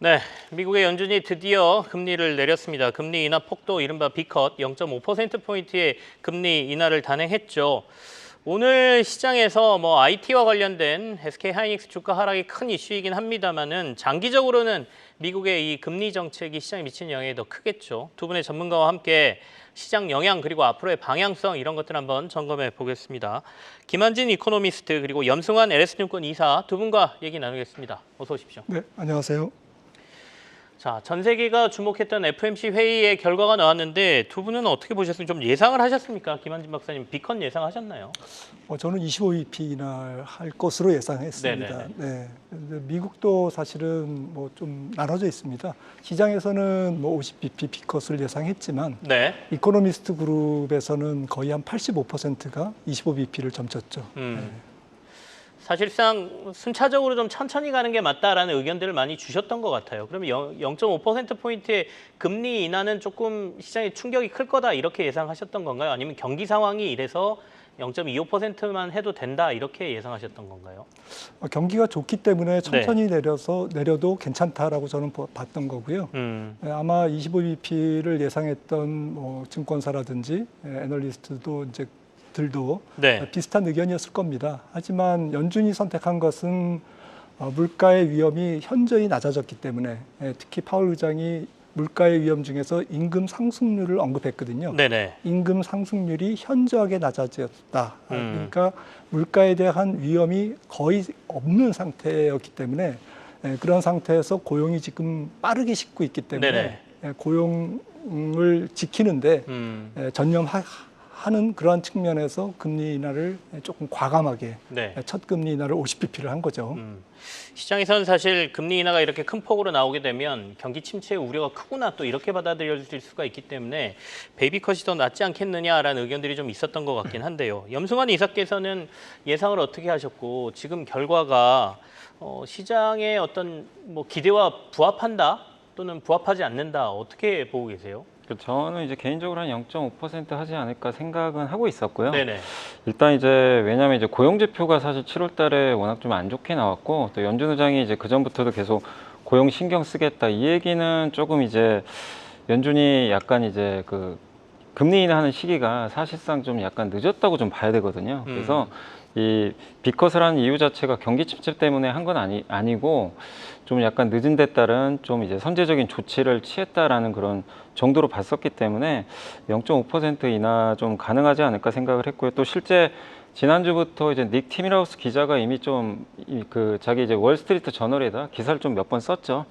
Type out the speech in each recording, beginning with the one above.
네, 미국의 연준이 드디어 금리를 내렸습니다. 금리 인하 폭도 이른바 B컷 0.5%포인트의 금리 인하를 단행했죠. 오늘 시장에서 IT와 관련된 SK 하이닉스 주가 하락이 큰 이슈이긴 합니다만은 장기적으로는 미국의 이 금리 정책이 시장에 미치는 영향이 더 크겠죠. 두 분의 전문가와 함께 시장 영향 그리고 앞으로의 방향성 이런 것들 한번 점검해 보겠습니다. 김한진 이코노미스트 그리고 염승환 LS증권 이사 두 분과 얘기 나누겠습니다. 어서 오십시오. 네, 안녕하세요. 자, 전 세계가 주목했던 FOMC 회의의 결과가 나왔는데 두 분은 어떻게 보셨습니까? 좀 예상을 하셨습니까? 김한진 박사님, B컷 예상하셨나요? 저는 25bp 인하할 것으로 예상했습니다. 네, 미국도 사실은 좀 나눠져 있습니다. 시장에서는 50bp B컷을 예상했지만 네. 이코노미스트 그룹에서는 거의 한 85%가 25bp를 점쳤죠. 사실상 순차적으로 좀 천천히 가는 게 맞다라는 의견들을 많이 주셨던 것 같아요. 그러면 0.5%포인트의 금리 인하는 조금 시장에 충격이 클 거다 이렇게 예상하셨던 건가요? 아니면 경기 상황이 이래서 0.25%만 해도 된다 이렇게 예상하셨던 건가요? 경기가 좋기 때문에 천천히 내려도 괜찮다라고 저는 봤던 거고요. 아마 25bp를 예상했던 증권사라든지 애널리스트도 이제 들도 비슷한 의견이었을 겁니다. 하지만 연준이 선택한 것은 물가의 위험이 현저히 낮아졌기 때문에 특히 파월 의장이 물가의 위험 중에서 임금 상승률을 언급했거든요. 네네. 임금 상승률이 현저하게 낮아졌다. 그러니까 물가에 대한 위험이 거의 없는 상태였기 때문에 그런 상태에서 고용이 지금 빠르게 식고 있기 때문에 고용을 지키는데 전념하는 그러한 측면에서 금리 인하를 조금 과감하게 첫 금리 인하를 50bp를 한 거죠. 시장에서는 사실 금리 인하가 이렇게 큰 폭으로 나오게 되면 경기 침체의 우려가 크구나 또 이렇게 받아들여질 수가 있기 때문에 베이비컷이 더 낫지 않겠느냐라는 의견들이 좀 있었던 것 같긴 한데요. 염승환 이사께서는 예상을 어떻게 하셨고 지금 결과가 시장의 어떤 기대와 부합한다 또는 부합하지 않는다 어떻게 보고 계세요? 저는 이제 개인적으로 한 0.5% 하지 않을까 생각은 하고 있었고요. 네네. 일단 왜냐하면 이제 고용 지표가 사실 7월 달에 워낙 좀 안 좋게 나왔고 또 연준 의장이 이제 그 전부터도 계속 고용 신경 쓰겠다 이 얘기는 조금 이제 연준이 약간 이제 그 금리 인하하는 시기가 사실상 좀 약간 늦었다고 좀 봐야 되거든요. 그래서 이 B컷을 하는 이유 자체가 경기 침체 때문에 한 건 아니고 좀 약간 늦은 데 따른 좀 이제 선제적인 조치를 취했다라는 그런 정도로 봤었기 때문에 0.5% 인하 좀 가능하지 않을까 생각을 했고요. 또 실제 지난주부터 이제 닉 티밀하우스 기자가 이미 좀 자기 이제 월스트리트 저널에다 기사를 좀 몇 번 썼죠.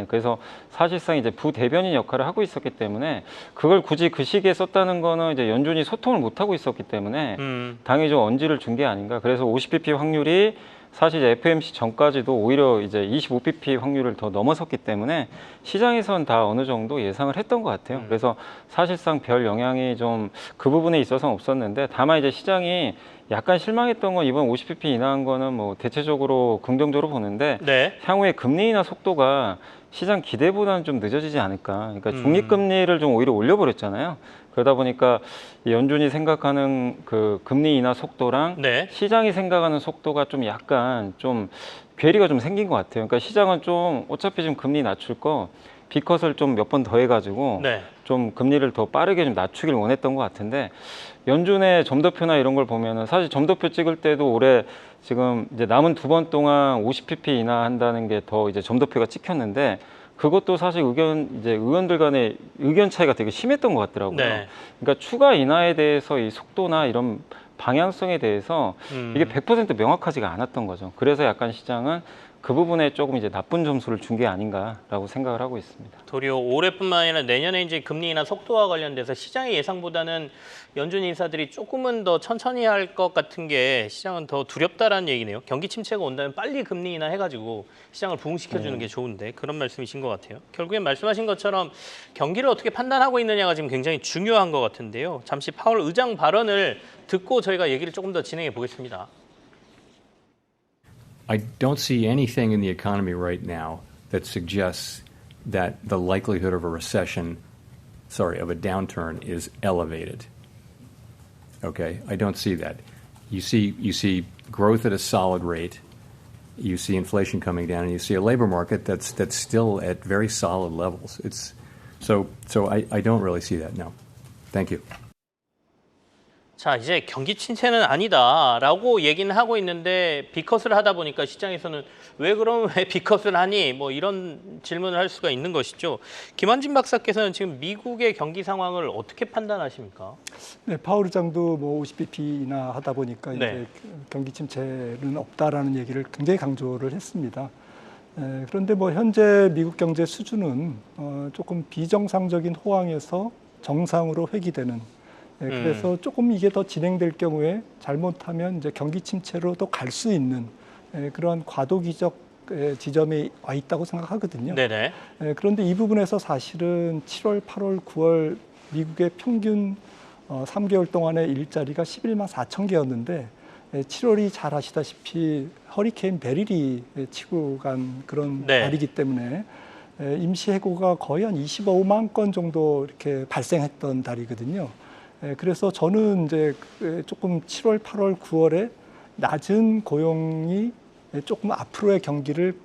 그래서 사실상 이제 부대변인 역할을 하고 있었기 때문에 그걸 굳이 그 시기에 썼다는 거는 이제 연준이 소통을 못 하고 있었기 때문에 당연히 좀 언지를 준 게 아닌가. 그래서 50bp 확률이 사실 이제 FOMC 전까지도 오히려 이제 25bp 확률을 더 넘어섰기 때문에 시장에선 다 어느 정도 예상을 했던 것 같아요. 그래서 사실상 별 영향이 좀 그 부분에 있어서는 없었는데 다만 이제 시장이 약간 실망했던 건 이번 50bp 인하한 거는 대체적으로 긍정적으로 보는데 향후에 금리 인하 속도가 시장 기대보다는 좀 늦어지지 않을까. 그러니까 중립금리를 좀 오히려 올려버렸잖아요. 그러다 보니까 연준이 생각하는 그 금리 인하 속도랑 시장이 생각하는 속도가 좀 약간 좀 괴리가 좀 생긴 것 같아요. 그러니까 시장은 좀 어차피 지금 금리 낮출 거 B컷을 좀 몇 번 더 해가지고 좀 금리를 더 빠르게 좀 낮추길 원했던 것 같은데 연준의 점도표나 이런 걸 보면은 사실 점도표 찍을 때도 올해 지금 이제 남은 2번 동안 50bp 인하한다는 게 더 이제 점도표가 찍혔는데 그것도 사실 의원들 간의 의견 차이가 되게 심했던 것 같더라고요. 그러니까 추가 인하에 대해서 이 속도나 이런 방향성에 대해서 이게 100% 명확하지가 않았던 거죠. 그래서 약간 시장은 그 부분에 조금 이제 나쁜 점수를 준 게 아닌가라고 생각을 하고 있습니다. 도리어 올해뿐만 아니라 내년에 이제 금리 인하 속도와 관련돼서 시장의 예상보다는 연준 인사들이 조금은 더 천천히 할 것 같은 게 시장은 더 두렵다라는 얘기네요. 경기 침체가 온다면 빨리 금리 인하 해가지고 시장을 부흥시켜주는 게 좋은데 그런 말씀이신 것 같아요. 결국엔 말씀하신 것처럼 경기를 어떻게 판단하고 있느냐가 지금 굉장히 중요한 것 같은데요. 잠시 파월 의장 발언을 듣고 저희가 얘기를 조금 더 진행해 보겠습니다. I don't see anything in the economy right now that suggests that the likelihood of of a downturn is elevated. Okay, I don't see that. You see growth at a solid rate. you see inflation coming down, and you see a labor market that's still at very solid levels. So I don't really see that. No, thank you. 자, 이제 경기 침체는 아니다라고 얘기는 하고 있는데 B컷을 하다 보니까 시장에서는 왜 그럼 왜 B컷을 하니? 뭐 이런 질문을 할 수가 있는 것이죠. 김한진 박사께서는 지금 미국의 경기 상황을 어떻게 판단하십니까? 네, 파월 의장도 뭐 50bp나 하다 보니까 네. 이제 경기 침체는 없다라는 얘기를 굉장히 강조를 했습니다. 그런데 뭐 현재 미국 경제 수준은 조금 비정상적인 호황에서 정상으로 회귀되는 그래서 조금 이게 더 진행될 경우에 잘못하면 이제 경기 침체로도 갈 수 있는 그런 과도기적 지점에 와 있다고 생각하거든요. 네네. 그런데 이 부분에서 사실은 7월, 8월, 9월 미국의 평균 3개월 동안의 일자리가 11만 4천 개였는데 7월이 잘 아시다시피 허리케인 베릴이 치고 간 그런 네. 달이기 때문에 임시 해고가 거의 한 25만 건 정도 이렇게 발생했던 달이거든요. 그래서 저는 이제 조금 7월, 8월, 9월에 낮은 고용이 조금 앞으로의 경기를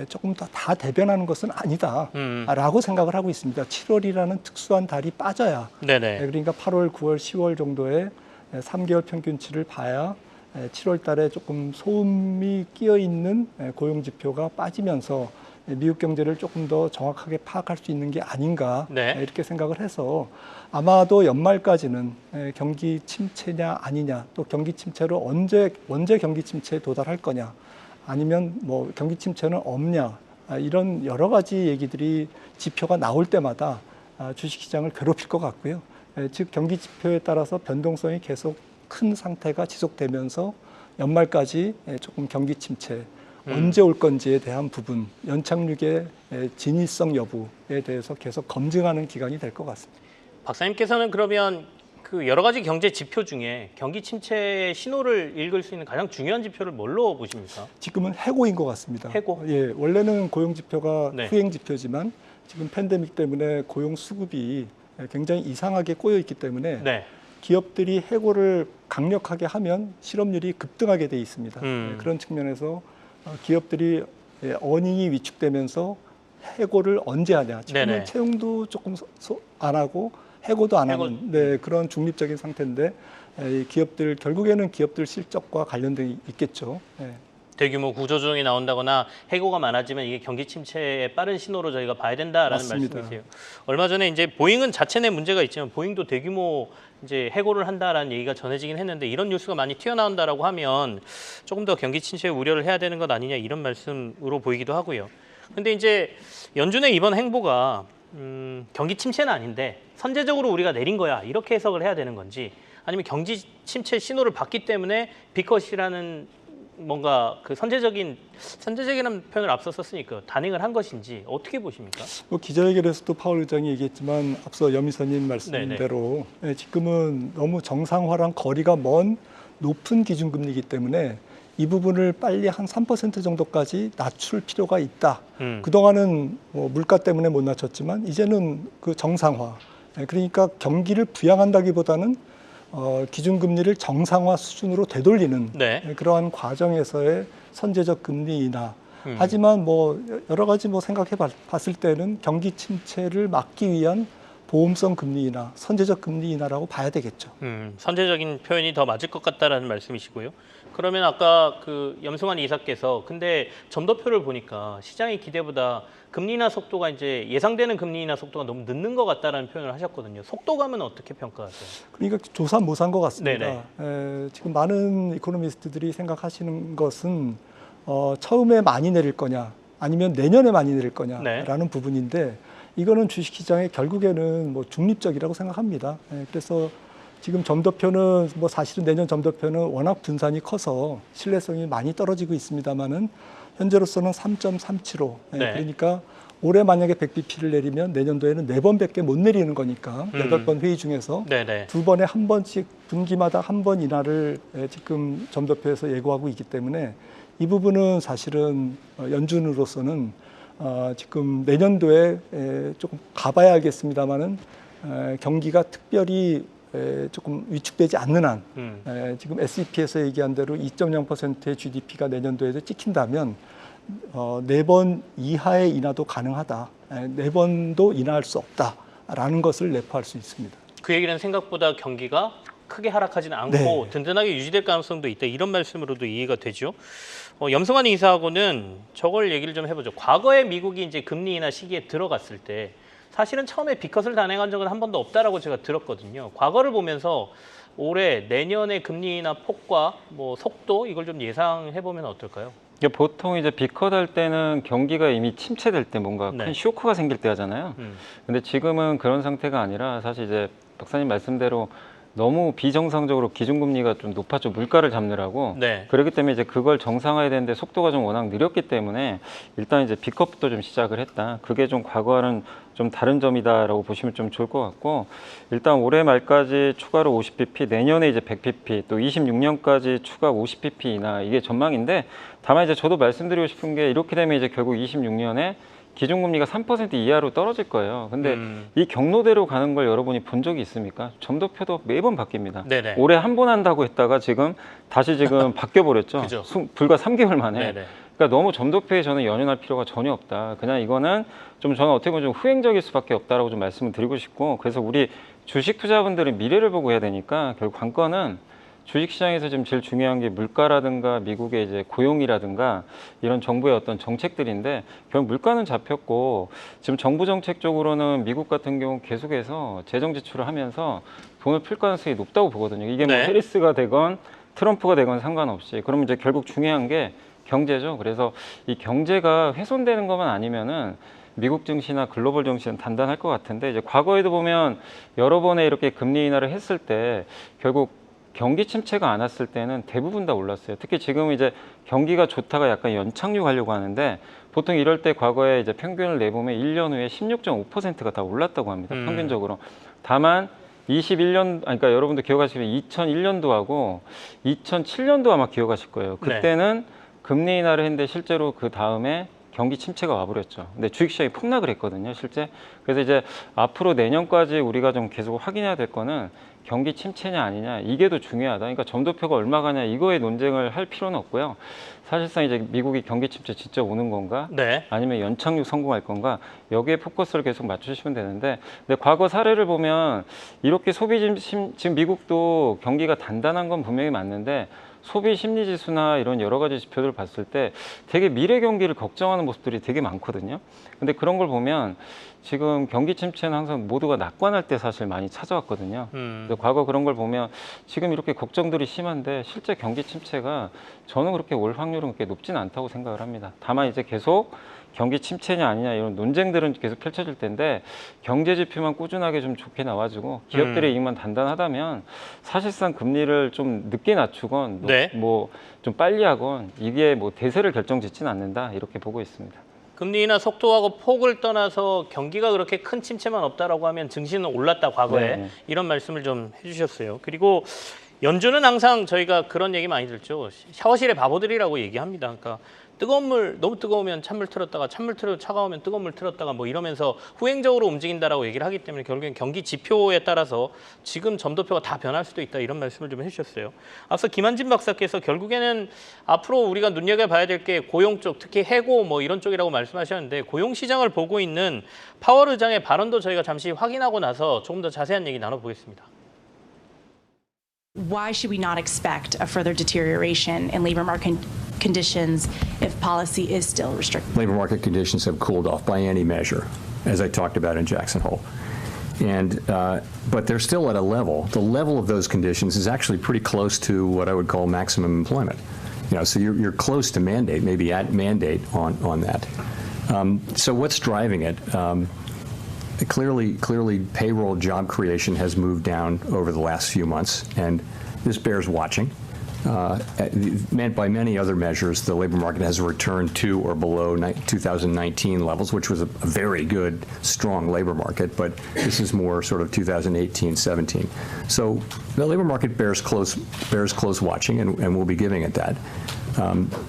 조금 더 다 대변하는 것은 아니다라고 생각을 하고 있습니다. 7월이라는 특수한 달이 빠져야. 네네. 그러니까 8월, 9월, 10월 정도의 3개월 평균치를 봐야 7월 달에 조금 소음이 끼어 있는 고용 지표가 빠지면서 미국 경제를 조금 더 정확하게 파악할 수 있는 게 아닌가 네. 이렇게 생각을 해서 아마도 연말까지는 경기 침체냐 아니냐 또 경기 침체로 언제 경기 침체에 도달할 거냐 아니면 뭐 경기 침체는 없냐 이런 여러 가지 얘기들이 지표가 나올 때마다 주식시장을 괴롭힐 것 같고요. 즉 경기 지표에 따라서 변동성이 계속 큰 상태가 지속되면서 연말까지 조금 경기 침체 언제 올 건지에 대한 부분, 연착륙의 진위성 여부에 대해서 계속 검증하는 기간이 될 것 같습니다. 박사님께서는 그러면 그 여러 가지 경제 지표 중에 경기 침체의 신호를 읽을 수 있는 가장 중요한 지표를 뭘로 보십니까? 지금은 해고인 것 같습니다. 해고? 예, 원래는 고용 지표가 네. 후행 지표지만 지금 팬데믹 때문에 고용 수급이 굉장히 이상하게 꼬여 있기 때문에 네. 기업들이 해고를 강력하게 하면 실업률이 급등하게 돼 있습니다. 그런 측면에서 기업들이 어닝이 위축되면서 해고를 언제 하냐. 지금은 네네. 채용도 조금 안 하고 해고도 안 해고. 하는 그런 중립적인 상태인데 기업들 결국에는 기업들 실적과 관련돼 있겠죠. 대규모 구조조정이 나온다거나 해고가 많아지면 이게 경기 침체의 빠른 신호로 저희가 봐야 된다라는 맞습니다. 말씀이세요. 얼마 전에 이제 보잉은 자체 내 문제가 있지만 보잉도 대규모 이제 해고를 한다라는 얘기가 전해지긴 했는데 이런 뉴스가 많이 튀어나온다라고 하면 조금 더 경기 침체 우려를 해야 되는 것 아니냐 이런 말씀으로 보이기도 하고요. 근데 이제 연준의 이번 행보가 경기 침체는 아닌데 선제적으로 우리가 내린 거야 이렇게 해석을 해야 되는 건지 아니면 경기 침체 신호를 받기 때문에 B컷이라는 뭔가 그 선제적이라는 표현을 앞서 썼으니까 단행을 한 것인지 어떻게 보십니까? 뭐 기자회견에서도 파월 의장이 얘기했지만 앞서 염희선님 말씀대로 지금은 너무 정상화랑 거리가 먼 높은 기준금리이기 때문에 이 부분을 빨리 한 3% 정도까지 낮출 필요가 있다. 그동안은 뭐 물가 때문에 못 낮췄지만 이제는 그 정상화. 그러니까 경기를 부양한다기보다는 기준금리를 정상화 수준으로 되돌리는 네. 그러한 과정에서의 선제적 금리 인하. 하지만 뭐 여러 가지 뭐 생각해 봤을 때는 경기 침체를 막기 위한 보험성 금리 인하, 선제적 금리 인하라고 봐야 되겠죠. 선제적인 표현이 더 맞을 것 같다라는 말씀이시고요. 그러면 아까 그 염승환 이사께서 근데 점도표를 보니까 시장의 기대보다 금리 인하 속도가 이제 예상되는 금리 인하 속도가 너무 늦는 것 같다라는 표현을 하셨거든요. 속도감은 어떻게 평가하세요? 그러니까 조사모사인 것 같습니다. 지금 많은 이코노미스트들이 생각하시는 것은 처음에 많이 내릴 거냐 아니면 내년에 많이 내릴 거냐라는 부분인데 이거는 주식시장의 결국에는 뭐 중립적이라고 생각합니다. 그래서 지금 점도표는 뭐 사실은 내년 점도표는 워낙 분산이 커서 신뢰성이 많이 떨어지고 있습니다만은 현재로서는 3.375. 그러니까 올해 만약에 100bp를 내리면 내년도에는 4번밖에 못 내리는 거니까 8번 회의 중에서 2번에 한 번씩 분기마다 한 번 인하를 지금 점도표에서 예고하고 있기 때문에 이 부분은 사실은 연준으로서는 지금 내년도에 조금 가봐야 알겠습니다만은 경기가 특별히 조금 위축되지 않는 한 지금 SEP에서 얘기한 대로 2.0%의 GDP가 내년도에도 찍힌다면 4번 이하의 인하도 가능하다. 4번도 인하할 수 없다라는 것을 내포할 수 있습니다. 그 얘기는 생각보다 경기가 크게 하락하지는 않고 네. 든든하게 유지될 가능성도 있다. 이런 말씀으로도 이해가 되죠. 염승환 이사하고는 저걸 얘기를 좀 해보죠. 과거에 미국이 이제 금리 인하 시기에 들어갔을 때 사실은 처음에 B컷을 단행한 적은 한 번도 없다라고 제가 들었거든요. 과거를 보면서 올해 내년의 금리 인하 폭과 뭐 속도 이걸 좀 예상해 보면 어떨까요? 보통 이제 B컷 할 때는 경기가 이미 침체될 때 뭔가 네. 큰 쇼크가 생길 때 하잖아요. 근데 지금은 그런 상태가 아니라 사실 이제 박사님 말씀대로 너무 비정상적으로 기준금리가 좀 높았죠. 물가를 잡느라고. 네. 그렇기 때문에 이제 그걸 정상화해야 되는데 속도가 좀 워낙 느렸기 때문에 일단 이제 B컷부터 좀 시작을 했다. 그게 좀 과거와는 좀 다른 점이다라고 보시면 좀 좋을 것 같고, 일단 올해 말까지 추가로 50bp, 내년에 이제 100bp, 또 26년까지 추가 50bp 인하, 이게 전망인데, 다만 이제 저도 말씀드리고 싶은 게 이렇게 되면 이제 결국 26년에 기준금리가 3% 이하로 떨어질 거예요. 근데 이 경로대로 가는 걸 여러분이 본 적이 있습니까? 점도표도 매번 바뀝니다. 네네. 올해 한 번 한다고 했다가 지금 다시 지금 바뀌어버렸죠. 그죠. 불과 3개월 만에. 네네. 그러니까 너무 점도표에 저는 연연할 필요가 전혀 없다. 그냥 이거는 좀 저는 어떻게 보면 좀 후행적일 수밖에 없다라고 좀 말씀을 드리고 싶고, 그래서 우리 주식 투자분들은 미래를 보고 해야 되니까 결국 관건은 주식시장에서 지금 제일 중요한 게 물가라든가 미국의 이제 고용이라든가 이런 정부의 어떤 정책들인데, 결국 물가는 잡혔고 지금 정부 정책적으로는 미국 같은 경우 계속해서 재정 지출을 하면서 돈을 풀 가능성이 높다고 보거든요. 이게 뭐 네. 해리스가 되건 트럼프가 되건 상관없이. 그러면 이제 결국 중요한 게 경제죠. 그래서 이 경제가 훼손되는 것만 아니면은 미국 증시나 글로벌 증시는 단단할 것 같은데, 이제 과거에도 보면 여러 번에 이렇게 금리 인하를 했을 때 결국 경기 침체가 안 왔을 때는 대부분 다 올랐어요. 특히 지금 이제 경기가 좋다가 약간 연착륙 하려고 하는데, 보통 이럴 때 과거에 이제 평균을 내보면 1년 후에 16.5%가 다 올랐다고 합니다. 평균적으로. 다만 21년, 그러니까 여러분들 기억하시면 2001년도하고 2007년도 아마 기억하실 거예요. 그때는 금리 인하를 했는데 실제로 그 다음에 경기 침체가 와버렸죠. 근데 주식시장이 폭락을 했거든요, 실제. 그래서 이제 앞으로 내년까지 우리가 좀 계속 확인해야 될 거는 경기 침체냐 아니냐, 이게 더 중요하다. 그러니까 점도표가 얼마 가냐 이거에 논쟁을 할 필요는 없고요. 사실상 이제 미국이 경기 침체 진짜 오는 건가, 네. 아니면 연착륙 성공할 건가, 여기에 포커스를 계속 맞추시면 되는데, 근데 과거 사례를 보면 이렇게 지금 미국도 경기가 단단한 건 분명히 맞는데 소비 심리 지수나 이런 여러 가지 지표들을 봤을 때 되게 미래 경기를 걱정하는 모습들이 되게 많거든요. 근데 그런 걸 보면 지금 경기 침체는 항상 모두가 낙관할 때 사실 많이 찾아왔거든요. 그래서 과거 그런 걸 보면 지금 이렇게 걱정들이 심한데 실제 경기 침체가 저는 그렇게 올 확률은 그렇게 높지는 않다고 생각을 합니다. 다만 이제 계속 경기 침체냐 아니냐 이런 논쟁들은 계속 펼쳐질 텐데, 경제 지표만 꾸준하게 좀 좋게 나와주고 기업들의 이익만 단단하다면 사실상 금리를 좀 늦게 낮추건 네. 뭐 좀 빨리 하건 이게 뭐 대세를 결정짓지는 않는다, 이렇게 보고 있습니다. 금리 인하 속도하고 폭을 떠나서 경기가 그렇게 큰 침체만 없다라고 하면 증시는 올랐다 과거에. 네. 이런 말씀을 좀 해주셨어요. 그리고 연준은 항상 저희가 그런 얘기 많이 듣죠. 샤워실의 바보들이라고 얘기합니다. 그러니까 뜨거운 물 너무 뜨거우면 찬물 틀었다가 찬물 틀어 차가우면 뜨거운 물 틀었다가 뭐 이러면서 후행적으로 움직인다라고 얘기를 하기 때문에 결국엔 경기 지표에 따라서 지금 점도표가 다 변할 수도 있다, 이런 말씀을 좀 해주셨어요. 앞서 김한진 박사께서 결국에는 앞으로 우리가 눈여겨봐야 될 게 고용 쪽, 특히 해고 뭐 이런 쪽이라고 말씀하셨는데, 고용 시장을 보고 있는 파월 의장의 발언도 저희가 잠시 확인하고 나서 조금 더 자세한 얘기 나눠보겠습니다. Why should we not expect a further deterioration in labor market conditions if policy is still restrictive? Labor market conditions have cooled off by any measure, as I talked about in Jackson Hole. But they're still at a level. The level of those conditions is actually pretty close to what I would call maximum employment. So you're close to mandate, maybe at mandate on that. So what's driving it? Clearly, payroll job creation has moved down over the last few months, and this bears watching. By many other measures, the labor market has returned to or below 2019 levels, which was a very good, strong labor market, but this is more sort of 2018-17. So the labor market bears close watching, and we'll be giving it that.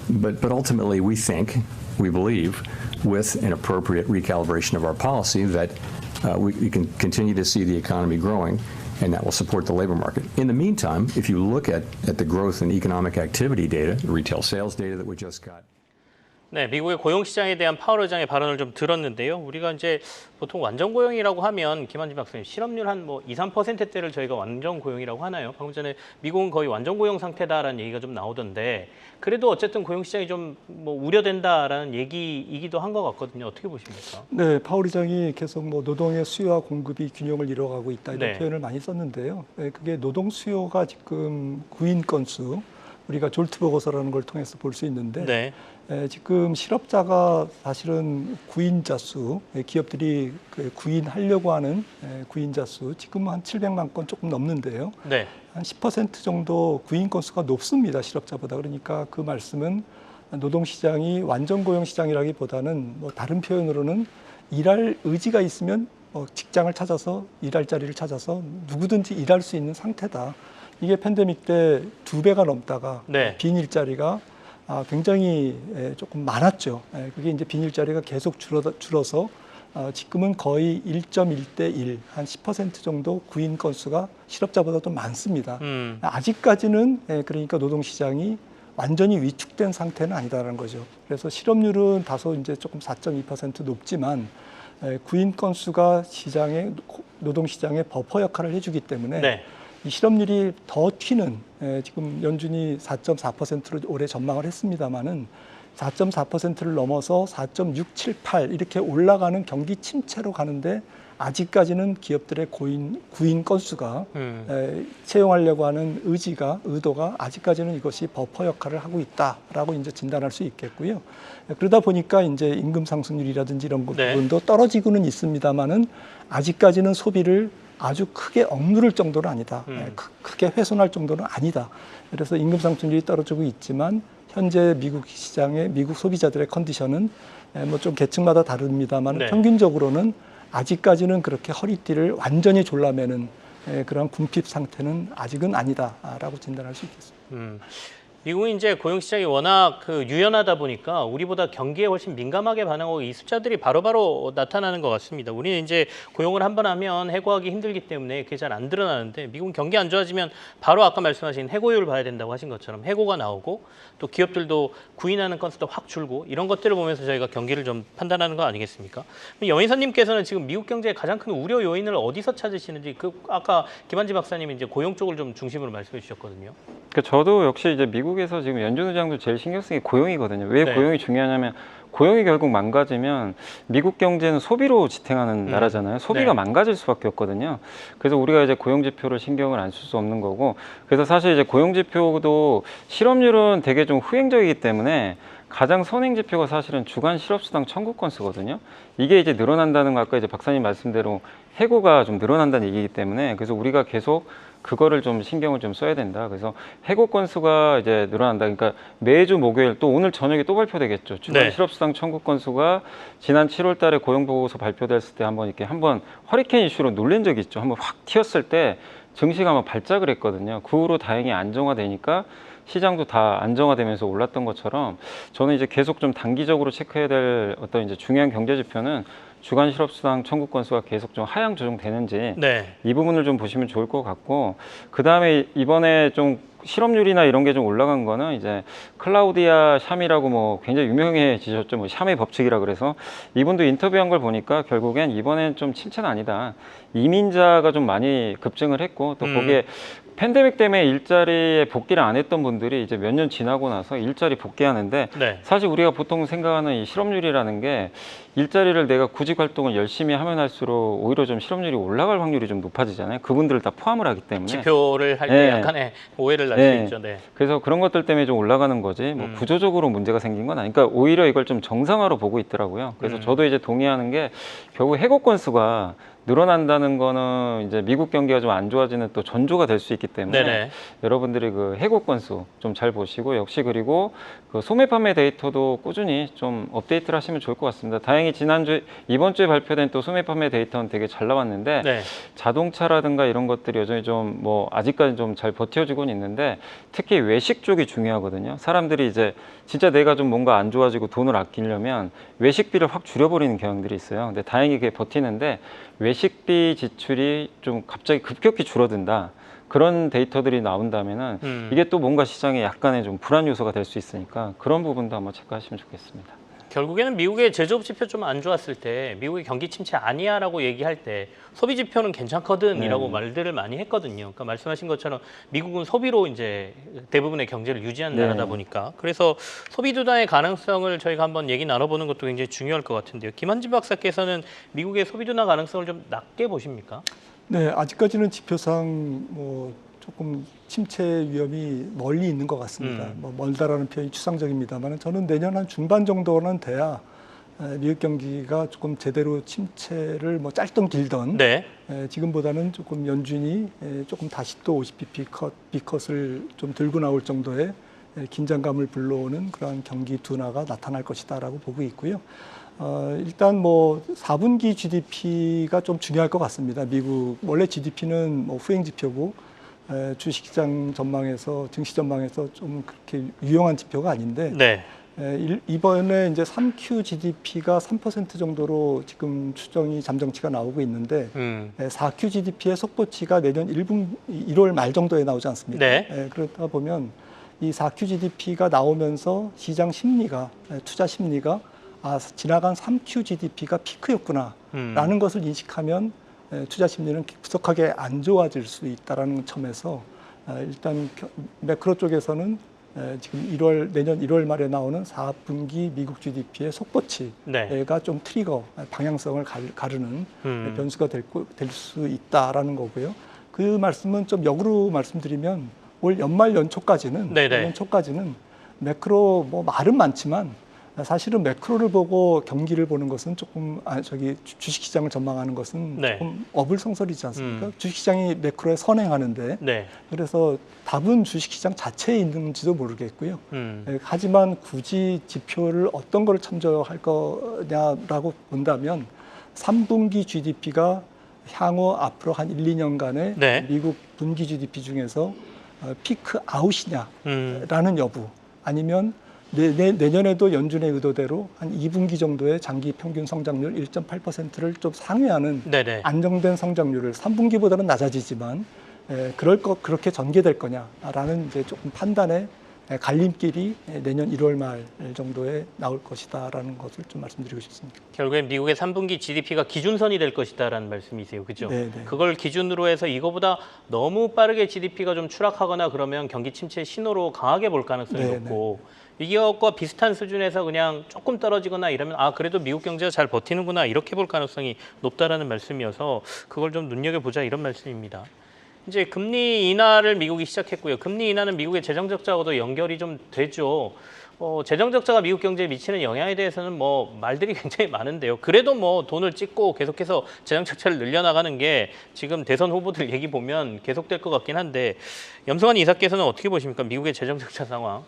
But ultimately, we believe, with an appropriate recalibration of our policy, that we can continue to see the economy growing, and that will support the labor market. In the meantime, if you look at the growth in economic activity data, the retail sales data that we just got. 네, 미국의 고용 시장에 대한 파월 의장의 발언을 좀 들었는데요. 우리가 이제 보통 완전 고용이라고 하면 김한진 박사님 실업률 한 뭐 2, 3%대를 저희가 완전 고용이라고 하나요? 방금 전에 미국은 거의 완전 고용 상태다라는 얘기가 좀 나오던데 그래도 어쨌든 고용 시장이 좀 뭐 우려된다라는 얘기이기도 한 것 같거든요. 어떻게 보십니까? 네, 파월 의장이 계속 뭐 노동의 수요와 공급이 균형을 이뤄가고 있다 이런 네. 표현을 많이 썼는데요. 네, 그게 노동 수요가 지금 구인 건수 우리가 졸트 보고서라는 걸 통해서 볼 수 있는데 네. 지금 실업자가 사실은 구인자 수, 기업들이 구인하려고 하는 구인자 수 지금 한 700만 건 조금 넘는데요. 네. 한 10% 정도 구인 건수가 높습니다. 실업자보다. 그러니까 그 말씀은 노동시장이 완전 고용 시장이라기보다는 뭐 다른 표현으로는 일할 의지가 있으면 직장을 찾아서 일할 자리를 찾아서 누구든지 일할 수 있는 상태다. 이게 팬데믹 때 2배가 넘다가 네. 빈 일자리가 굉장히 조금 많았죠. 그게 이제 빈 일자리가 계속 줄어서 지금은 거의 1.1대 1, 한 10% 정도 구인 건수가 실업자보다 더 많습니다. 아직까지는 그러니까 노동시장이 완전히 위축된 상태는 아니다라는 거죠. 그래서 실업률은 다소 이제 조금 4.2% 높지만 구인 건수가 노동시장의 버퍼 역할을 해주기 때문에 네. 이 실업률이 더 튀는 지금 연준이 4.4%로 올해 전망을 했습니다마는 4.4%를 넘어서 4.678 이렇게 올라가는 경기 침체로 가는데 아직까지는 기업들의 구인 건수가 채용하려고 하는 의도가 아직까지는 이것이 버퍼 역할을 하고 있다라고 이제 진단할 수 있겠고요. 그러다 보니까 이제 임금 상승률이라든지 이런 네. 부분도 떨어지고는 있습니다만은 아직까지는 소비를 아주 크게 억누를 정도는 아니다. 크게 훼손할 정도는 아니다. 그래서 임금 상승률이 떨어지고 있지만 현재 미국 시장의 미국 소비자들의 컨디션은 뭐 좀 계층마다 다릅니다만 네. 평균적으로는 아직까지는 그렇게 허리띠를 완전히 졸라매는 그런 궁핍 상태는 아직은 아니다라고 진단할 수 있겠습니다. 미국은 이제 고용 시장이 워낙 유연하다 보니까 우리보다 경기에 훨씬 민감하게 반응하고 이 숫자들이 바로바로 나타나는 것 같습니다. 우리는 이제 고용을 한 번 하면 해고하기 힘들기 때문에 그게 잘 안 드러나는데 미국은 경기 안 좋아지면 바로 아까 말씀하신 해고율 봐야 된다고 하신 것처럼 해고가 나오고 또 기업들도 구인하는 건수도 확 줄고 이런 것들을 보면서 저희가 경기를 좀 판단하는 거 아니겠습니까? 영인선님께서는 지금 미국 경제의 가장 큰 우려 요인을 어디서 찾으시는지 아까 김한지 박사님이 이제 고용 쪽을 좀 중심으로 말씀해 주셨거든요. 저도 역시 이제 미국에서 지금 연준 의장도 제일 신경 쓰는 게 고용이거든요. 왜 네. 고용이 중요하냐면 고용이 결국 망가지면 미국 경제는 소비로 지탱하는 나라잖아요. 소비가 네. 망가질 수밖에 없거든요. 그래서 우리가 이제 고용 지표를 신경을 안 쓸 수 없는 거고, 그래서 사실 이제 고용 지표도 실업률은 되게 좀 후행적이기 때문에 가장 선행 지표가 사실은 주간 실업수당 청구 건수거든요. 이게 이제 늘어난다는 거 아까 이제 박사님 말씀대로 해고가 좀 늘어난다는 얘기이기 때문에 그래서 우리가 계속 그거를 좀 신경을 좀 써야 된다. 그래서 해고 건수가 이제 늘어난다. 그러니까 매주 목요일 또 오늘 저녁에 또 발표되겠죠. 주간 네. 실업수당 청구 건수가 지난 7월 달에 고용보고서 발표됐을 때 한번 허리케인 이슈로 놀란 적이 있죠. 한번 확 튀었을 때 증시가 아마 발작을 했거든요. 그 후로 다행히 안정화되니까 시장도 다 안정화되면서 올랐던 것처럼 저는 이제 계속 좀 단기적으로 체크해야 될 어떤 이제 중요한 경제 지표는 주간 실업수당 청구 건수가 계속 좀 하향 조정되는지 네. 이 부분을 좀 보시면 좋을 것 같고, 그 다음에 이번에 좀 실업률이나 이런 게 좀 올라간 거는 이제 클라우디아 샴이라고 뭐 굉장히 유명해지셨죠. 뭐 샴의 법칙이라 그래서 이분도 인터뷰한 걸 보니까 결국엔 이번엔 좀 침체는 아니다. 이민자가 좀 많이 급증을 했고 또 거기에 팬데믹 때문에 일자리에 복귀를 안 했던 분들이 이제 몇 년 지나고 나서 일자리 복귀하는데 네. 사실 우리가 보통 생각하는 이 실업률이라는 게 일자리를 내가 구직 활동을 열심히 하면 할수록 오히려 좀 실업률이 올라갈 확률이 좀 높아지잖아요. 그분들을 다 포함을 하기 때문에. 지표를 할 때 네. 약간의 오해를 날 수 네. 있죠. 네. 그래서 그런 것들 때문에 좀 올라가는 거지 뭐 구조적으로 문제가 생긴 건 아니니까 오히려 이걸 좀 정상화로 보고 있더라고요. 그래서 저도 이제 동의하는 게 결국 해고 건수가 늘어난다는 거는 이제 미국 경기가 좀 안 좋아지는 또 전조가 될 수 있기 때문에 네네. 여러분들이 그 해고 건수 좀 잘 보시고 역시 그리고 그 소매 판매 데이터도 꾸준히 좀 업데이트를 하시면 좋을 것 같습니다. 다행히 이번 주에 발표된 또 소매 판매 데이터는 되게 잘 나왔는데 네. 자동차라든가 이런 것들이 여전히 좀 뭐 아직까지 좀 잘 버텨주고는 있는데 특히 외식 쪽이 중요하거든요. 사람들이 이제 진짜 내가 좀 뭔가 안 좋아지고 돈을 아끼려면 외식비를 확 줄여버리는 경향들이 있어요. 근데 다행히 그게 버티는데 외식비 지출이 좀 갑자기 급격히 줄어든다. 그런 데이터들이 나온다면은 이게 또 뭔가 시장에 약간의 좀 불안 요소가 될 수 있으니까 그런 부분도 한번 체크하시면 좋겠습니다. 결국에는 미국의 제조업 지표 좀 안 좋았을 때 미국의 경기 침체 아니야라고 얘기할 때 소비 지표는 괜찮거든이라고 말들을 많이 했거든요. 그러니까 말씀하신 것처럼 미국은 소비로 이제 대부분의 경제를 유지하는 나라다 보니까 그래서 소비 둔화의 가능성을 저희가 한번 얘기 나눠보는 것도 굉장히 중요할 것 같은데요. 김한진 박사께서는 미국의 소비 둔화 가능성을 좀 낮게 보십니까? 네, 아직까지는 지표상 뭐 조금 침체 위험이 멀리 있는 것 같습니다. 뭐 멀다라는 표현이 추상적입니다만 저는 내년 한 중반 정도는 돼야 미국 경기가 조금 제대로 침체를 뭐 짧든 길든 네. 지금보다는 조금 연준이 조금 다시 또 50bp B컷을 좀 들고 나올 정도의 긴장감을 불러오는 그러한 경기 둔화가 나타날 것이다라고 보고 있고요. 일단 뭐 4분기 GDP가 좀 중요할 것 같습니다. 미국 원래 GDP는 뭐 후행 지표고 주식시장 전망에서 증시 전망에서 좀 그렇게 유용한 지표가 아닌데 네. 이번에 이제 3Q GDP가 3% 정도로 지금 추정이 잠정치가 나오고 있는데 4Q GDP의 속보치가 내년 1월 말 정도에 나오지 않습니까? 네. 그렇다 보면 이 4Q GDP가 나오면서 시장 심리가 투자 심리가 지나간 3Q GDP가 피크였구나라는 것을 인식하면 투자 심리는 급속하게 안 좋아질 수 있다는 점에서 일단 매크로 쪽에서는 지금 내년 1월 말에 나오는 4분기 미국 GDP의 속보치가 네. 좀 트리거 방향성을 가르는 변수가 될 수 있다라는 거고요. 그 말씀은 좀 역으로 말씀드리면 올 연말 연초까지는 매크로 뭐 말은 많지만 사실은 매크로를 보고 경기를 보는 것은 조금 주식시장을 전망하는 것은 네. 조금 어불성설이지 않습니까? 주식시장이 매크로에 선행하는데 네. 그래서 답은 주식시장 자체에 있는지도 모르겠고요. 하지만 굳이 지표를 어떤 걸 참조할 거냐라고 본다면 3분기 GDP가 향후 앞으로 한 1, 2년간의 네. 미국 분기 GDP 중에서 피크 아웃이냐라는 여부 아니면 내년에도 연준의 의도대로 한 2분기 정도의 장기 평균 성장률 1.8%를 좀 상회하는 네네. 안정된 성장률을 3분기보다는 낮아지지만 그렇게 전개될 거냐라는 이제 조금 판단의 갈림길이 내년 1월 말 정도에 나올 것이다라는 것을 좀 말씀드리고 싶습니다. 결국엔 미국의 3분기 GDP가 기준선이 될 것이다라는 말씀이세요, 그죠? 네네. 그걸 기준으로 해서 이거보다 너무 빠르게 GDP가 좀 추락하거나 그러면 경기 침체 신호로 강하게 볼 가능성이 네네. 높고 이것과 비슷한 수준에서 그냥 조금 떨어지거나 이러면 그래도 미국 경제가 잘 버티는구나 이렇게 볼 가능성이 높다라는 말씀이어서 그걸 좀 눈여겨보자 이런 말씀입니다. 이제 금리 인하를 미국이 시작했고요. 금리 인하는 미국의 재정 적자하고도 연결이 좀 되죠. 재정 적자가 미국 경제에 미치는 영향에 대해서는 뭐 말들이 굉장히 많은데요. 그래도 뭐 돈을 찍고 계속해서 재정 적자를 늘려나가는 게 지금 대선 후보들 얘기 보면 계속될 것 같긴 한데 염승환 이사께서는 어떻게 보십니까? 미국의 재정 적자 상황.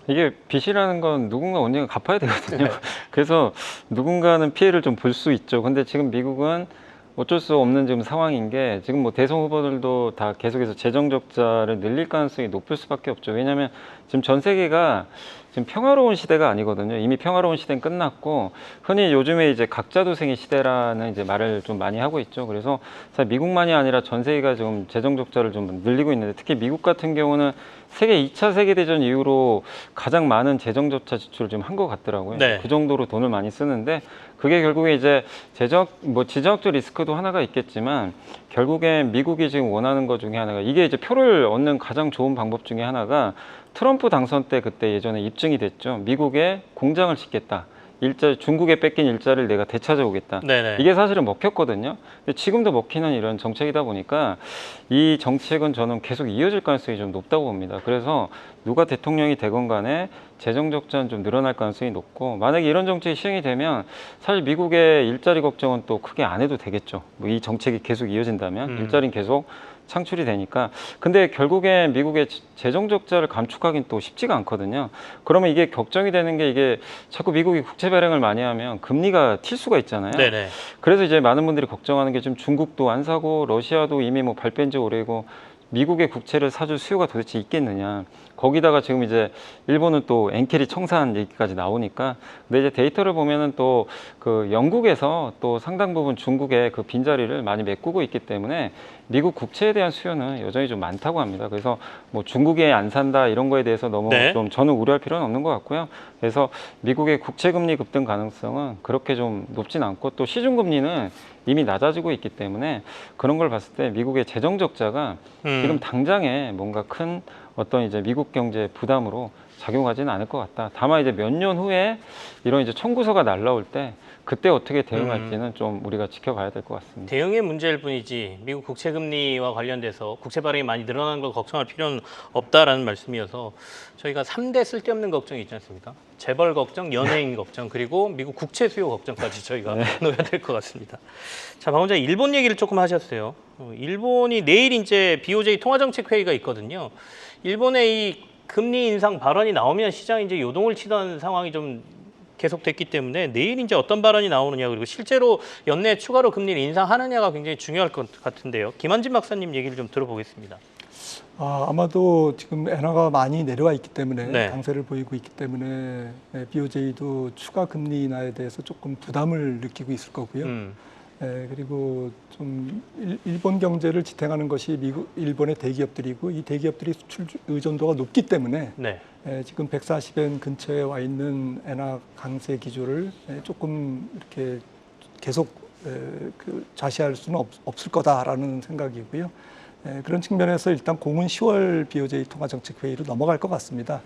이게 빚이라는 건 누군가 언젠가 갚아야 되거든요. 그래서 누군가는 피해를 좀 볼 수 있죠. 근데 지금 미국은 어쩔 수 없는 지금 상황인 게 지금 뭐 대선 후보들도 다 계속해서 재정 적자를 늘릴 가능성이 높을 수밖에 없죠. 왜냐하면 지금 전 세계가 지금 평화로운 시대가 아니거든요. 이미 평화로운 시대는 끝났고 흔히 요즘에 이제 각자 도생의 시대라는 이제 말을 좀 많이 하고 있죠. 그래서 사실 미국만이 아니라 전 세계가 지금 재정 적자를 좀 늘리고 있는데 특히 미국 같은 경우는 세계 2차 세계대전 이후로 가장 많은 재정 적자 지출을 지금 한 것 같더라고요. 네. 그 정도로 돈을 많이 쓰는데 그게 결국에 이제 지정학적 리스크도 하나가 있겠지만 결국엔 미국이 지금 원하는 것 중에 하나가 이게 이제 표를 얻는 가장 좋은 방법 중에 하나가 트럼프 당선 때 그때 예전에 입증이 됐죠. 미국에 공장을 짓겠다. 중국에 뺏긴 일자리를 내가 되찾아오겠다. 네네. 이게 사실은 먹혔거든요. 근데 지금도 먹히는 이런 정책이다 보니까 이 정책은 저는 계속 이어질 가능성이 좀 높다고 봅니다. 그래서 누가 대통령이 되건 간에 재정 적자는 좀 늘어날 가능성이 높고 만약에 이런 정책이 시행이 되면 사실 미국의 일자리 걱정은 또 크게 안 해도 되겠죠. 뭐 이 정책이 계속 이어진다면 일자리는 계속 창출이 되니까. 근데 결국엔 미국의 재정 적자를 감축하기는 또 쉽지가 않거든요. 그러면 이게 걱정이 되는 게 이게 자꾸 미국이 국채 발행을 많이 하면 금리가 튈 수가 있잖아요. 네네. 그래서 이제 많은 분들이 걱정하는 게 지금 중국도 안 사고 러시아도 이미 뭐 발뺀 지 오래고 미국의 국채를 사줄 수요가 도대체 있겠느냐. 거기다가 지금 이제 일본은 또 엔캐리 청산 얘기까지 나오니까, 근데 이제 데이터를 보면은 또 그 영국에서 또 상당 부분 중국의 그 빈자리를 많이 메꾸고 있기 때문에 미국 국채에 대한 수요는 여전히 좀 많다고 합니다. 그래서 뭐 중국에 안 산다 이런 거에 대해서 너무 네. 좀 저는 우려할 필요는 없는 것 같고요. 그래서 미국의 국채 금리 급등 가능성은 그렇게 좀 높진 않고, 또 시중 금리는 이미 낮아지고 있기 때문에 그런 걸 봤을 때 미국의 재정 적자가 지금 당장에 뭔가 큰 어떤 이제 미국 경제 부담으로 작용하지는 않을 것 같다. 다만 이제 몇 년 후에 이런 이제 청구서가 날라올 때 그때 어떻게 대응할지는 좀 우리가 지켜봐야 될 것 같습니다. 대응의 문제일 뿐이지 미국 국채 금리와 관련돼서 국채 발행이 많이 늘어나는 걸 걱정할 필요는 없다라는 말씀이어서, 저희가 3대 쓸데없는 걱정이 있지 않습니까? 재벌 걱정, 연예인 걱정, 그리고 미국 국채 수요 걱정까지 저희가 놓아야 될 것 같습니다. 자, 방금 전에 일본 얘기를 조금 하셨어요. 일본이 내일 이제 BOJ 통화정책 회의가 있거든요. 일본의 이 금리 인상 발언이 나오면 시장이 이제 요동을 치던 상황이 좀 계속됐기 때문에 내일 이제 어떤 발언이 나오느냐, 그리고 실제로 연내 추가로 금리를 인상하느냐가 굉장히 중요할 것 같은데요. 김한진 박사님 얘기를 좀 들어보겠습니다. 아마도 지금 엔화가 많이 내려와 있기 때문에 네. 강세를 보이고 있기 때문에 BOJ도 추가 금리 인하에 대해서 조금 부담을 느끼고 있을 거고요. 그리고 좀 일본 경제를 지탱하는 것이 일본의 대기업들이고, 이 대기업들이 수출 의존도가 높기 때문에 네. 지금 140엔 근처에 와 있는 엔화 강세 기조를 조금 이렇게 계속 좌시할 수는 없을 거다라는 생각이고요. 그런 측면에서 일단 공은 10월 BOJ 통화정책 회의로 넘어갈 것 같습니다.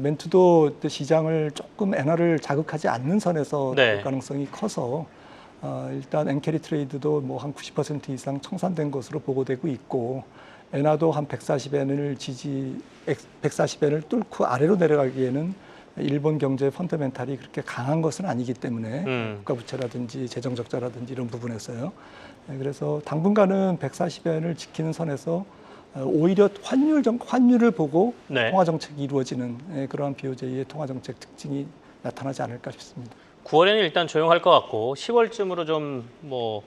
멘트도 시장을 조금 엔화를 자극하지 않는 선에서 네. 나올 가능성이 커서 일단 엔캐리 트레이드도 뭐 한 90% 이상 청산된 것으로 보고되고 있고, 엔화도 한 140엔을 뚫고 아래로 내려가기에는 일본 경제 펀더멘탈이 그렇게 강한 것은 아니기 때문에 국가 부채라든지 재정 적자라든지 이런 부분에서요. 그래서 당분간은 140엔을 지키는 선에서 오히려 환율을 보고 네. 통화 정책이 이루어지는 그러한 BOJ의 통화 정책 특징이 나타나지 않을까 싶습니다. 9월에는 일단 조용할 것 같고 10월쯤으로 좀 뭐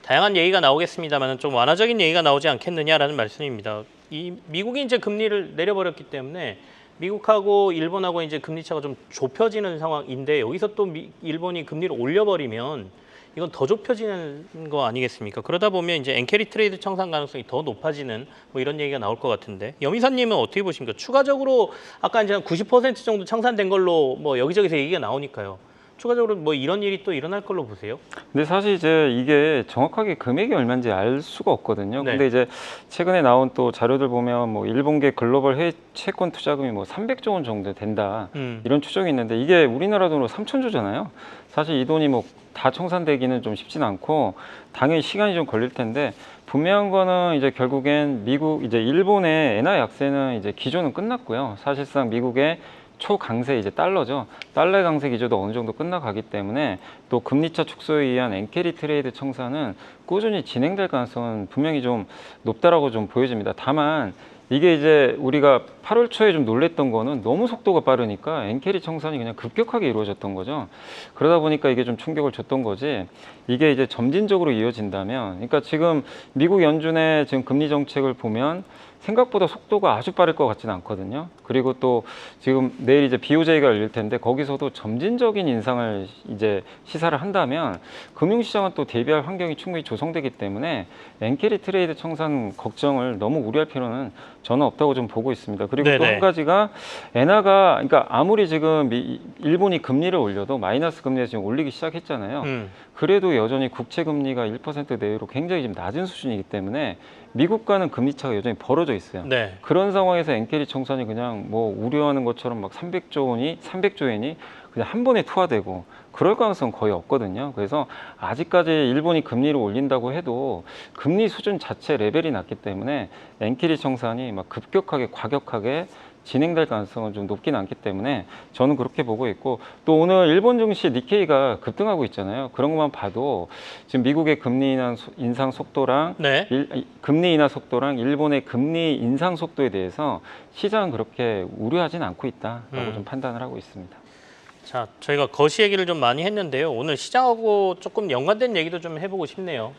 다양한 얘기가 나오겠습니다만 좀 완화적인 얘기가 나오지 않겠느냐라는 말씀입니다. 이 미국이 이제 금리를 내려버렸기 때문에 미국하고 일본하고 이제 금리 차가 좀 좁혀지는 상황인데, 여기서 또 일본이 금리를 올려버리면 이건 더 좁혀지는 거 아니겠습니까? 그러다 보면 이제 엔캐리 트레이드 청산 가능성이 더 높아지는 뭐 이런 얘기가 나올 것 같은데, 염희사님은 어떻게 보십니까? 추가적으로 아까 이제 한 90% 정도 청산된 걸로 뭐 여기저기서 얘기가 나오니까요. 추가적으로 뭐 이런 일이 또 일어날 걸로 보세요? 근데 사실 이제 이게 정확하게 금액이 얼마인지 알 수가 없거든요. 네. 근데 이제 최근에 나온 또 자료들 보면 뭐 일본계 글로벌 해외 채권 투자금이 뭐 300조 원 정도 된다. 이런 추정이 있는데, 이게 우리나라 돈으로 3,000조잖아요. 사실 이 돈이 뭐 다 청산되기는 좀 쉽진 않고 당연히 시간이 좀 걸릴 텐데, 분명한 거는 이제 결국엔 일본의 엔화 약세는 이제 기조는 끝났고요. 사실상 미국의 초강세 이제 달러죠. 달러 강세 기조도 어느 정도 끝나가기 때문에 또 금리차 축소에 의한 엔캐리 트레이드 청산은 꾸준히 진행될 가능성은 분명히 좀 높다라고 좀 보여집니다. 다만 이게 이제 우리가 8월 초에 좀 놀랬던 거는 너무 속도가 빠르니까 엔캐리 청산이 그냥 급격하게 이루어졌던 거죠. 그러다 보니까 이게 좀 충격을 줬던 거지, 이게 이제 점진적으로 이어진다면, 그러니까 지금 미국 연준의 지금 금리 정책을 보면 생각보다 속도가 아주 빠를 것 같지는 않거든요. 그리고 또 지금 내일 이제 BOJ가 열릴 텐데 거기서도 점진적인 인상을 이제 시사를 한다면 금융시장은 또 대비할 환경이 충분히 조성되기 때문에 엔캐리 트레이드 청산 걱정을 너무 우려할 필요는 저는 없다고 좀 보고 있습니다. 그리고 또 한 가지가 엔화가, 그러니까 아무리 지금 일본이 금리를 올려도 마이너스 금리에서 지금 올리기 시작했잖아요. 그래도 여전히 국채 금리가 1% 내외로 굉장히 지금 낮은 수준이기 때문에 미국과는 금리 차가 여전히 벌어져 있어요. 네. 그런 상황에서 엔캐리 청산이 그냥 뭐 우려하는 것처럼 막 300조 엔이 그냥 한 번에 투하되고 그럴 가능성은 거의 없거든요. 그래서 아직까지 일본이 금리를 올린다고 해도 금리 수준 자체 레벨이 낮기 때문에 엔캐리 청산이 막 급격하게 과격하게 진행될 가능성은 좀 높긴 않기 때문에 저는 그렇게 보고 있고, 또 오늘 일본 증시 니케이가 급등하고 있잖아요. 그런 것만 봐도 지금 미국의 금리 인상 속도랑 금리 인하 속도랑 일본의 금리 인상 속도에 대해서 시장은 그렇게 우려하진 않고 있다라고 좀 판단을 하고 있습니다. 자, 저희가 거시 얘기를 좀 많이 했는데요. 오늘 시장하고 조금 연관된 얘기도 좀 해보고 싶네요.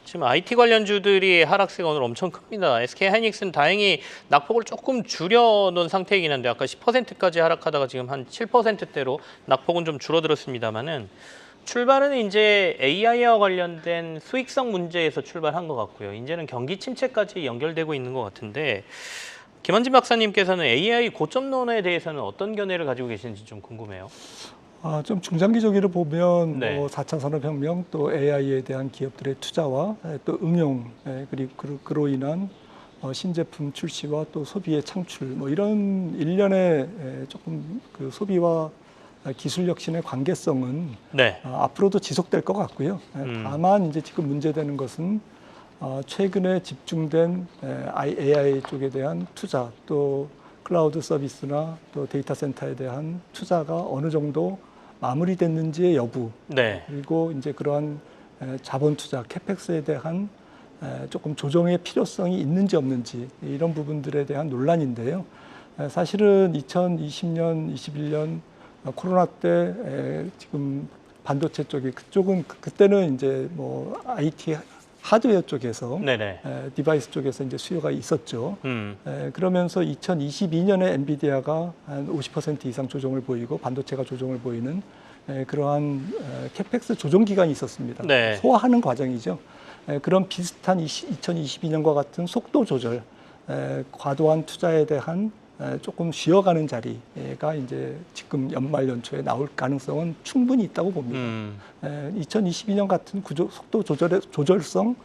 지금 IT 관련주들이 하락세가 오늘 엄청 큽니다. SK 하이닉스는 다행히 낙폭을 조금 줄여놓은 상태이긴 한데 아까 10%까지 하락하다가 지금 한 7%대로 낙폭은 좀 줄어들었습니다만은 출발은 이제 AI와 관련된 수익성 문제에서 출발한 것 같고요. 이제는 경기 침체까지 연결되고 있는 것 같은데 김한진 박사님께서는 AI 고점론에 대해서는 어떤 견해를 가지고 계시는지 좀 궁금해요. 좀 중장기적으로 보면 네. 4차 산업혁명 또 AI에 대한 기업들의 투자와 또 응용 그리고 그로 인한 신제품 출시와 또 소비의 창출 뭐 이런 일련의 조금 그 소비와 기술 혁신의 관계성은 네. 앞으로도 지속될 것 같고요. 다만 이제 지금 문제되는 것은 최근에 집중된 AI 쪽에 대한 투자 또 클라우드 서비스나 또 데이터 센터에 대한 투자가 어느 정도 마무리됐는지의 여부 네. 그리고 이제 그러한 자본 투자 캐펙스에 대한 조금 조정의 필요성이 있는지 없는지 이런 부분들에 대한 논란인데요. 사실은 2020년, 21년 코로나 때 지금 반도체 쪽이 그쪽은 그때는 이제 뭐 IT 하드웨어 쪽에서 네네. 디바이스 쪽에서 이제 수요가 있었죠. 그러면서 2022년에 엔비디아가 한 50% 이상 조정을 보이고 반도체가 조정을 보이는 그러한 캐펙스 조정 기간이 있었습니다. 네. 소화하는 과정이죠. 그런 비슷한 2022년과 같은 속도 조절, 과도한 투자에 대한 조금 쉬어가는 자리가 이제 지금 연말 연초에 나올 가능성은 충분히 있다고 봅니다. 2022년 같은 속도 조절성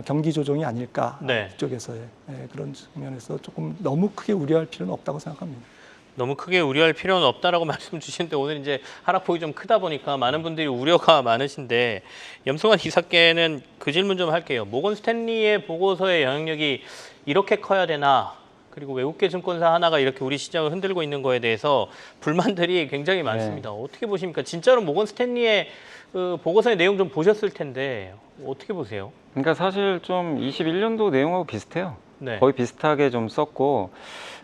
경기 조정이 아닐까 네. 이쪽에서의 그런 측면에서 조금 너무 크게 우려할 필요는 없다고 생각합니다. 너무 크게 우려할 필요는 없다라고 말씀 주시는데 오늘 이제 하락폭이 좀 크다 보니까 많은 분들이 우려가 많으신데 염승환 이사께는 그 질문 좀 할게요. 모건 스탠리의 보고서의 영향력이 이렇게 커야 되나? 그리고 외국계 증권사 하나가 이렇게 우리 시장을 흔들고 있는 거에 대해서 불만들이 굉장히 많습니다. 어떻게 보십니까? 진짜로 모건 스탠리의 그 보고서의 내용 좀 보셨을 텐데 어떻게 보세요? 그러니까 사실 좀 21년도 내용하고 비슷해요. 네. 거의 비슷하게 좀 썼고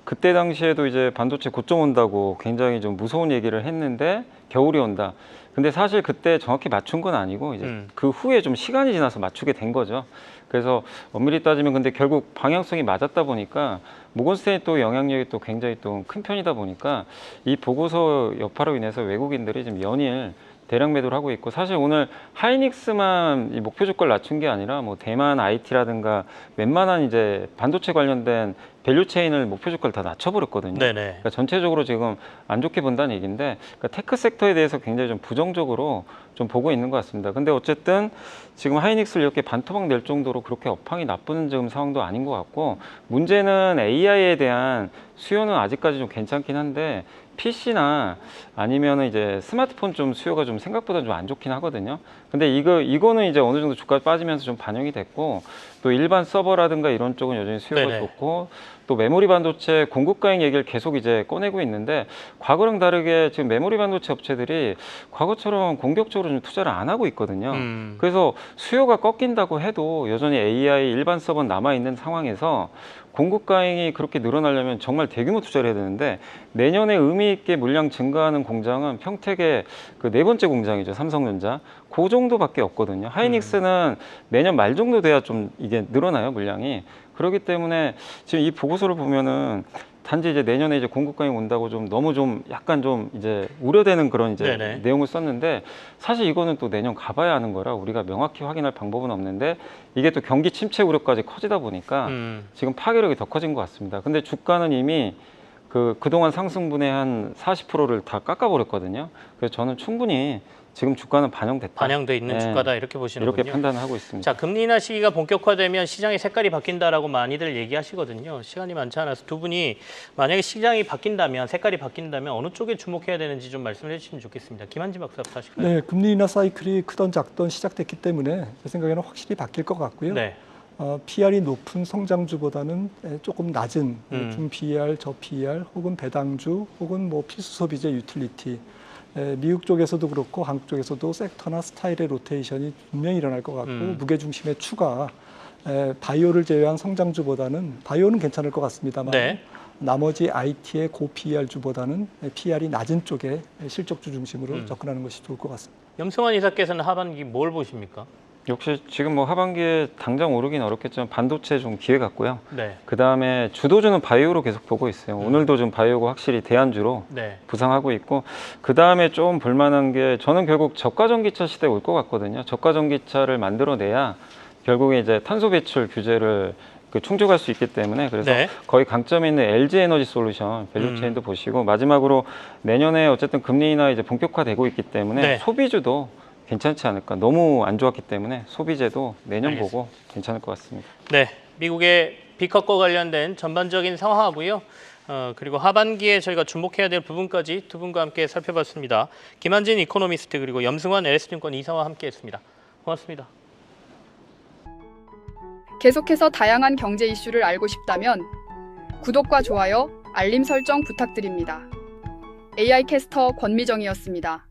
그때 당시에도 이제 반도체 고점 온다고 굉장히 좀 무서운 얘기를 했는데 겨울이 온다. 근데 사실 그때 정확히 맞춘 건 아니고 이제 그 후에 좀 시간이 지나서 맞추게 된 거죠. 그래서 엄밀히 따지면 근데 결국 방향성이 맞았다 보니까 모건스탠리 또 영향력이 또 굉장히 또 큰 편이다 보니까 이 보고서 여파로 인해서 외국인들이 지금 연일 대량 매도를 하고 있고 사실 오늘 하이닉스만 이 목표 주가를 낮춘 게 아니라 뭐 대만 IT라든가 웬만한 이제 반도체 관련된 밸류 체인을 목표 주가를 다 낮춰버렸거든요. 네네. 그러니까 전체적으로 지금 안 좋게 본다는 얘기인데 그러니까 테크 섹터에 대해서 굉장히 좀 부정적으로 좀 보고 있는 것 같습니다. 근데 어쨌든 지금 하이닉스를 이렇게 반토막 낼 정도로 그렇게 업황이 나쁜 지금 상황도 아닌 것 같고 문제는 AI에 대한 수요는 아직까지 좀 괜찮긴 한데 PC나 아니면은 이제 스마트폰 좀 수요가 좀 생각보다 좀 안 좋긴 하거든요. 근데 이거는 이제 어느 정도 주가 빠지면서 좀 반영이 됐고 또 일반 서버라든가 이런 쪽은 여전히 수요가 네네. 좋고 또 메모리 반도체 공급 가행 얘기를 계속 이제 꺼내고 있는데 과거랑 다르게 지금 메모리 반도체 업체들이 과거처럼 공격적으로 좀 투자를 안 하고 있거든요. 그래서 수요가 꺾인다고 해도 여전히 AI 일반 서버는 남아 있는 상황에서 공급 가행이 그렇게 늘어나려면 정말 대규모 투자를 해야 되는데 내년에 의미 있게 물량 증가하는 공장은 평택의 그 네 번째 공장이죠. 삼성전자. 그 정도밖에 없거든요. 하이닉스는 내년 말 정도 돼야 좀 이게 늘어나요, 물량이. 그렇기 때문에 지금 이 보고서를 보면은 단지 이제 내년에 이제 공급 가행 온다고 좀 너무 좀 약간 좀 이제 우려되는 그런 이제 네네. 내용을 썼는데 사실 이거는 또 내년 가봐야 하는 거라 우리가 명확히 확인할 방법은 없는데 이게 또 경기 침체 우려까지 커지다 보니까 지금 파괴력이 더 커진 것 같습니다. 근데 주가는 이미 그동안 상승분의 한 40%를 다 깎아버렸거든요. 그래서 저는 충분히 지금 주가는 반영됐다. 반영돼 있는 네. 주가다 이렇게 보시는군요. 이렇게 판단을 하고 있습니다. 자, 금리 인하 시기가 본격화되면 시장의 색깔이 바뀐다라고 많이들 얘기하시거든요. 시간이 많지 않아서 두 분이 만약에 시장이 바뀐다면, 색깔이 바뀐다면 어느 쪽에 주목해야 되는지 좀 말씀을 해주시면 좋겠습니다. 김한진 박사부터 하실까요? 네, 금리 인하 사이클이 크던 작던 시작됐기 때문에 제 생각에는 확실히 바뀔 것 같고요. 네. PR이 높은 성장주보다는 조금 낮은 중 PER, 저 PER 혹은 배당주 혹은 뭐 필수 소비재 유틸리티 미국 쪽에서도 그렇고 한국 쪽에서도 섹터나 스타일의 로테이션이 분명히 일어날 것 같고 무게중심의 추가 바이오를 제외한 성장주보다는 바이오는 괜찮을 것 같습니다만 네. 나머지 IT의 고 PER주보다는 PER이 낮은 쪽에 실적주 중심으로 접근하는 것이 좋을 것 같습니다. 염승환 이사께서는 하반기 뭘 보십니까? 역시 지금 뭐 하반기에 당장 오르긴 어렵겠지만 반도체 좀 기회 같고요. 네. 그 다음에 주도주는 바이오로 계속 보고 있어요. 오늘도 좀 바이오가 확실히 대안주로 네. 부상하고 있고, 그 다음에 좀 볼만한 게 저는 결국 저가 전기차 시대 올 것 같거든요. 저가 전기차를 만들어내야 결국에 이제 탄소 배출 규제를 충족할 수 있기 때문에, 그래서 네. 거의 강점이 있는 LG 에너지 솔루션 밸류체인도 보시고, 마지막으로 내년에 어쨌든 금리 인하 이제 본격화되고 있기 때문에 네. 소비주도 괜찮지 않을까. 너무 안 좋았기 때문에 소비재도 내년 알겠습니다. 보고 괜찮을 것 같습니다. 네, 미국의 B컵과 관련된 전반적인 상황하고요. 그리고 하반기에 저희가 주목해야 될 부분까지 두 분과 함께 살펴봤습니다. 김한진 이코노미스트 그리고 염승환 LS증권 이사와 함께했습니다. 고맙습니다. 계속해서 다양한 경제 이슈를 알고 싶다면 구독과 좋아요, 알림 설정 부탁드립니다. AI 캐스터 권미정이었습니다.